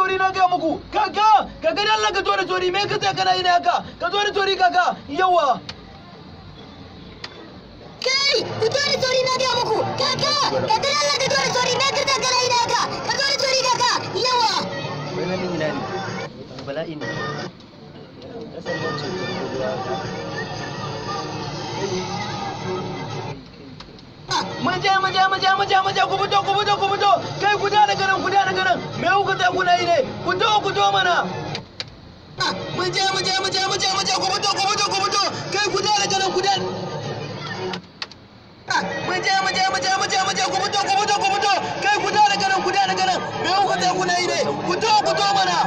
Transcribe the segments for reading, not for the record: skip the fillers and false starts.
tori na ga muku kaka kaka dan Allah ka zo da tori me ka tsaya kana ina haka ka zo da tori kaka yawa kai ku zo da tori na ga muku kaka ka dan Allah ka zo da tori me ka tsaya kana ina haka ka zo da tori kaka yawa wannan din ina ne bala'i ne Maja ku fito kai ku da daga nan me kuka tsaya kuna yi ne ku to mana maja ku fito kai ku da daga nan maja ku fito kai ku da daga nan me kuka tsaya kuna yi ne ku to mana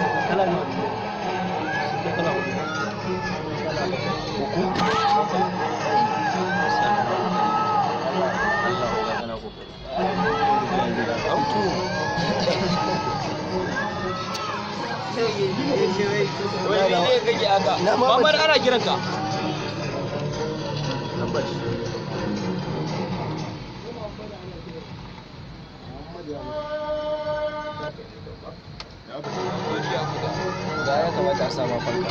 wai ne kake aka mamar ana kiranka ya kamata a sama fanka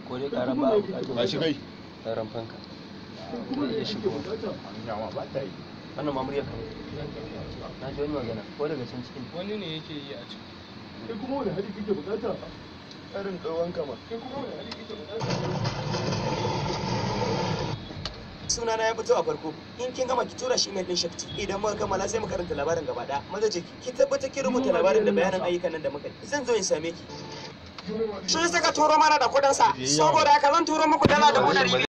ko dai karan ba shi kai karan fanka ya shigo wannan mamuriya kan na ji wani magana ko daga can cikin wani ne yake yi a ciki kai kuma wani hali kake bukata karin tsawon kama kai kuma wani hali kake bukata sunana ya fito a farko in kin gama ki tura shi email din shakti idan muka kammala sai mu karanta labarin gaba daya maza je ki tabbata ki rubuta labarin da bayanan ayyukan nan da muka yi zan zo in same ki shi saka turo mana da kudin sa saboda haka zan turo muku dala da kudin